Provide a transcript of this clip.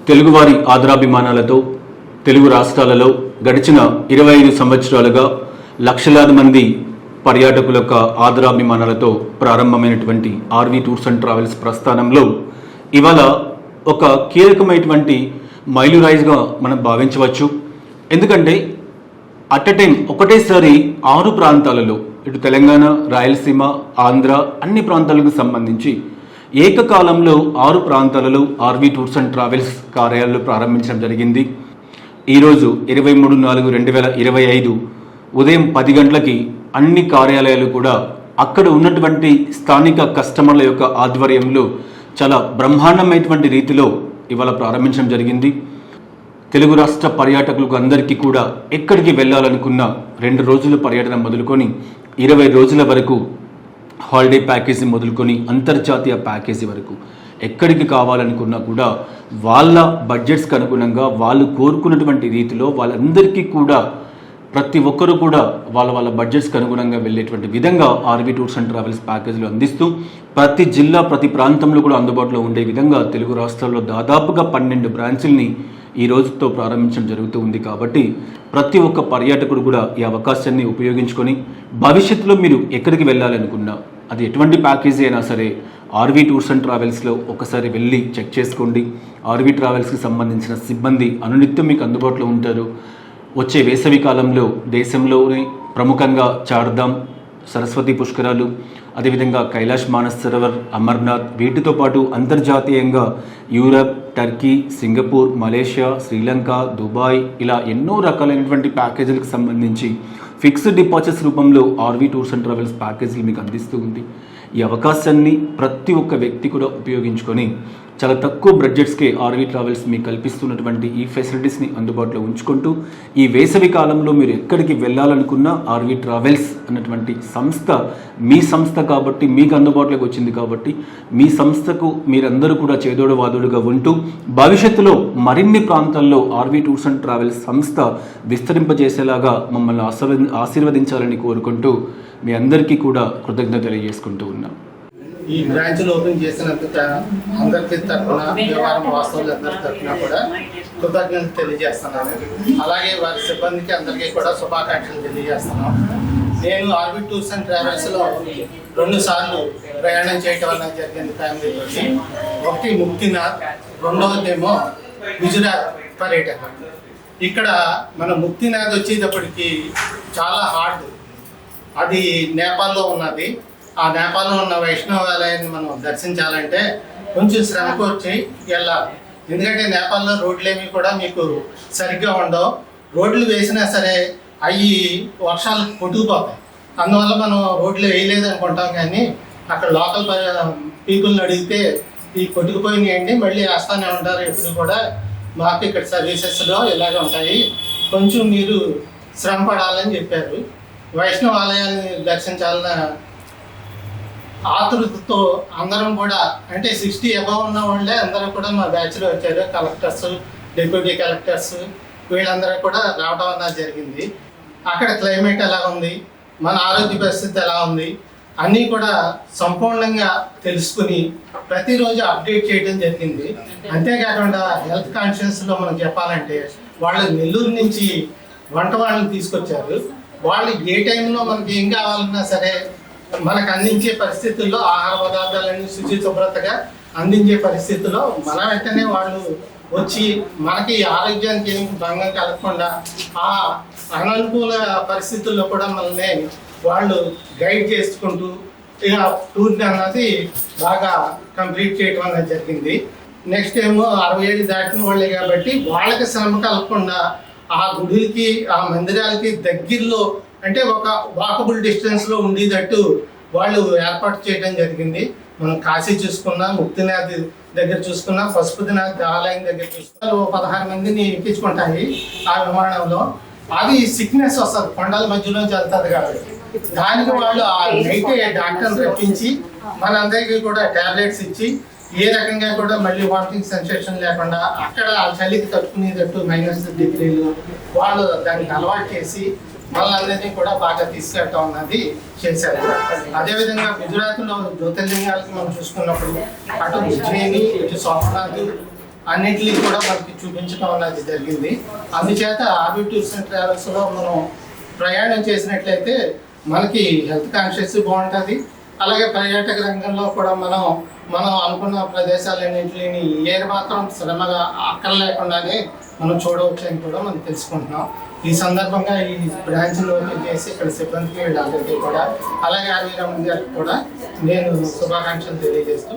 తెలుగువారి ఆదరాభిమానాలతో తెలుగు రాష్ట్రాలలో గడిచిన 25 సంవత్సరాలుగా లక్షలాది మంది పర్యాటకుల యొక్క ఆదరాభిమానాలతో ప్రారంభమైనటువంటి ఆర్వి టూర్స్ అండ్ ట్రావెల్స్ ప్రస్థానంలో ఇవాళ ఒక కీలకమైనటువంటి మైలురాయిగా మనం భావించవచ్చు. ఎందుకంటే అట్ ఎ టైం ఒకటేసారి 6 ప్రాంతాలలో ఇటు తెలంగాణ, రాయలసీమ, ఆంధ్ర అన్ని ప్రాంతాలకు సంబంధించి ఏకకాలంలో 6 ప్రాంతాలలో ఆర్వి టూర్స్ అండ్ ట్రావెల్స్ కార్యాలయాలు ప్రారంభించడం జరిగింది. ఈరోజు 23/4/2025 ఉదయం 10 గంటలకి అన్ని కార్యాలయాలు కూడా అక్కడ ఉన్నటువంటి స్థానిక కస్టమర్ల యొక్క ఆధ్వర్యంలో చాలా బ్రహ్మాండమైనటువంటి రీతిలో ఇవాళ ప్రారంభించడం జరిగింది. తెలుగు రాష్ట్ర పర్యాటకులకు అందరికీ కూడా ఎక్కడికి వెళ్ళాలనుకున్న 2 రోజుల పర్యటన మొదలుకొని 20 రోజుల వరకు హాలిడే ప్యాకేజీ మొదలుకొని అంతర్జాతీయ ప్యాకేజీ వరకు ఎక్కడికి కావాలనుకున్నా కూడా వాళ్ళ బడ్జెట్స్కి అనుగుణంగా వాళ్ళు కోరుకున్నటువంటి రీతిలో వాళ్ళందరికీ కూడా ప్రతి ఒక్కరూ కూడా వాళ్ళ బడ్జెట్స్కి అనుగుణంగా వెళ్ళేటువంటి విధంగా ఆర్వి టూర్స్ అండ్ ట్రావెల్స్ ప్యాకేజీలు అందిస్తూ ప్రతి జిల్లా ప్రతి ప్రాంతంలో కూడా అందుబాటులో ఉండే విధంగా తెలుగు రాష్ట్రాల్లో దాదాపుగా 12 బ్రాంచుల్ని ఈ రోజుతో ప్రారంభించడం జరుగుతూ ఉంది. కాబట్టి ప్రతి ఒక్క పర్యాటకుడు కూడా ఈ అవకాశాన్ని ఉపయోగించుకొని భవిష్యత్తులో మీరు ఎక్కడికి వెళ్ళాలనుకున్నా అది ఎటువంటి ప్యాకేజీ అయినా సరే ఆర్వి టూర్స్ అండ్ ట్రావెల్స్లో ఒకసారి వెళ్ళి చెక్ చేసుకోండి. ఆర్వి ట్రావెల్స్కి సంబంధించిన సిబ్బంది అనునిత్యం మీకు అందుబాటులో ఉంటారు. వచ్చే వేసవి కాలంలో దేశంలోని ప్రముఖంగా చార్ధామ్, సరస్వతి పుష్కరాలు, అదేవిధంగా కైలాష్ మానస్ సరోవర్, అమర్నాథ్, వీటితో పాటు అంతర్జాతీయంగా Europe, Turkey, Singapore, Malaysia, Sri Lanka, Dubai ఇలా ఎన్నో రకాలైనటువంటి ప్యాకేజీలకు సంబంధించి ఫిక్స్డ్ డిపాజిట్స్ రూపంలో ఆర్వి టూర్స్ అండ్ ట్రావెల్స్ ప్యాకేజీలు మీకు అందిస్తూ ఉంది. ఈ అవకాశాన్ని ప్రతి ఒక్క వ్యక్తి కూడా ఉపయోగించుకొని చాలా తక్కువ బడ్జెట్స్కే ఆర్వి ట్రావెల్స్ మీకు కల్పిస్తున్నటువంటి ఈ ఫెసిలిటీస్ని అందుబాటులో ఉంచుకుంటూ ఈ వేసవి కాలంలో మీరు ఎక్కడికి వెళ్ళాలనుకున్నా ఆర్వి ట్రావెల్స్ అన్నటువంటి సంస్థ మీ సంస్థ కాబట్టి మీకు అందుబాటులోకి వచ్చింది. కాబట్టి మీ సంస్థకు మీరందరూ కూడా చేదోడు వాదోడుగా ఉంటూ భవిష్యత్తులో మరిన్ని ప్రాంతాల్లో ఆర్వి టూర్స్ అండ్ ట్రావెల్స్ సంస్థ విస్తరింపజేసేలాగా మమ్మల్ని ఆశీర్వదించాలని కోరుకుంటూ మీ అందరికీ కూడా కృతజ్ఞత తెలియజేసుకుంటూ ఉన్నాం. ఈ బ్రాంచ్లు ఓపెన్ చేసినందుకు అందరికీ తరఫున వ్యవహారం వాస్తవాలు అందరి తరఫున కూడా కృతజ్ఞతలు తెలియజేస్తున్నాను. అలాగే వారి సిబ్బందికి అందరికీ కూడా శుభాకాంక్షలు తెలియజేస్తున్నాం. నేను ఆర్వి టూర్స్ అండ్ ట్రావెల్స్లో 2 సార్లు ప్రయాణం చేయటం అనేది జరిగింది ఫ్యామిలీతో. ఒకటి ముక్తినాథ్, రెండవదేమో గుజరాత్ పర్యటన. ఇక్కడ మన ముక్తినాథ్ వచ్చేటప్పటికి చాలా హార్డ్, అది నేపాల్లో ఉన్నది. ఆ నేపాల్లో ఉన్న వైష్ణవ ఆలయాన్ని మనం దర్శించాలంటే కొంచెం శ్రమకు వచ్చి వెళ్ళాలి. ఎందుకంటే నేపాల్లో రోడ్లేమి కూడా మీకు సరిగ్గా ఉండవు. రోడ్లు వేసినా సరే అవి వర్షాలు కొట్టుకుపోతాయి. అందువల్ల మనం రోడ్లు వేయలేదు అనుకుంటాం, కానీ అక్కడ లోకల్ పీపుల్ని అడిగితే ఈ కొట్టుకుపోయినాయండి మళ్ళీ వేస్తూనే ఉంటారు. ఎప్పుడు కూడా మాకు ఇక్కడ సర్వీసెస్లో ఇలాగే ఉంటాయి, కొంచెం మీరు శ్రమ పడాలని చెప్పారు. వైష్ణవ ఆలయాన్ని దర్శించాలన్న ఆతృతతో అందరం కూడా, అంటే 60 అబవ్ ఉన్న వాళ్ళే అందరూ కూడా మా బ్యాచ్లో వచ్చారు. కలెక్టర్స్, డిప్యూటీ కలెక్టర్స్ వీళ్ళందరూ కూడా రావడం అన్నది జరిగింది. అక్కడ క్లైమేట్ ఎలా ఉంది, మన ఆరోగ్య పరిస్థితి ఎలా ఉంది అన్నీ కూడా సంపూర్ణంగా తెలుసుకుని ప్రతిరోజు అప్డేట్ చేయడం జరిగింది. అంతేకాకుండా హెల్త్ కాన్షియస్లో మనం చెప్పాలంటే వాళ్ళు నెల్లూరు నుంచి వంట వాళ్ళని తీసుకొచ్చారు. వాళ్ళు ఏ టైంలో మనకి ఏం కావాలన్నా సరే మనకు అందించే పరిస్థితుల్లో ఆహార పదార్థాలన్నీ శుచి శుభ్రతగా అందించే పరిస్థితుల్లో మన వెంటనే వాళ్ళు వచ్చి మనకి ఆరోగ్యానికి ఏం భంగం కలగకుండా ఆ అననుకూల పరిస్థితుల్లో కూడా మనల్ని వాళ్ళు గైడ్ చేసుకుంటూ ఇక టూర్ని అన్నది బాగా కంప్లీట్ చేయడం అనేది జరిగింది. నెక్స్ట్ ఏమో 67 దాటిన వాళ్ళే కాబట్టి వాళ్ళకి శ్రమ కలగకుండా ఆ గుడికి, ఆ మందిరాలకి దగ్గరలో, అంటే ఒక వాకబుల్ డిస్టెన్స్లో ఉండేటట్టు వాళ్ళు ఏర్పాటు చేయడం జరిగింది. మనం కాశీ చూసుకున్నా, ముక్తినాథ్ దగ్గర చూసుకున్నా, పశుపతినాథ్ ఆలయం దగ్గర చూసుకున్నా 16 మందిని ఎక్కించుకుంటాయి ఆ విమానంలో. అది సిక్నెస్ వస్తుంది, కొండల మధ్యలోంచి వెళ్తుంది కాబట్టి దానికి వాళ్ళు ఆ నైటే డాక్టర్ని రప్పించి మనందరికీ కూడా ట్యాబ్లెట్స్ ఇచ్చి ఏ రకంగా కూడా మళ్ళీ వామిటింగ్ సెన్సేషన్ లేకుండా అక్కడ ఆ చలికి తట్టుకునేటట్టు -డిగ్రీలు వాళ్ళు దానికి అలవాటు చేసి వాళ్ళందరినీ కూడా బాగా తీసుకెళ్ళటం అన్నది చేశారు. అదేవిధంగా గుజరాత్లో జ్యోతిర్లింగాలకి మనం చూసుకున్నప్పుడు అటు ఉజ్జయిని, ఇటు సోమనాథ్, అన్నింటినీ కూడా మనకి చూపించడం అన్నది జరిగింది. అందుచేత ఆర్బీ టూర్స్ అండ్ ట్రావెల్స్లో మనం ప్రయాణం చేసినట్లయితే మనకి హెల్త్ కాన్షియస్ బాగుంటుంది. అలాగే పర్యాటక రంగంలో కూడా మనం అనుకున్న ప్రదేశాలన్నింటినీ ఏ మాత్రం శ్రమగా అక్కర లేకుండానే మనం చూడవచ్చు అని కూడా మనం తెలుసుకుంటున్నాం. ఈ సందర్భంగా ఈ బ్రాంచ్ని ఓపెన్ చేసి ఇక్కడ సిబ్బందికి వీళ్ళందరికీ కూడా అలాగే ఆర్వీ రమణ గారికి కూడా నేను శుభాకాంక్షలు తెలియజేస్తూ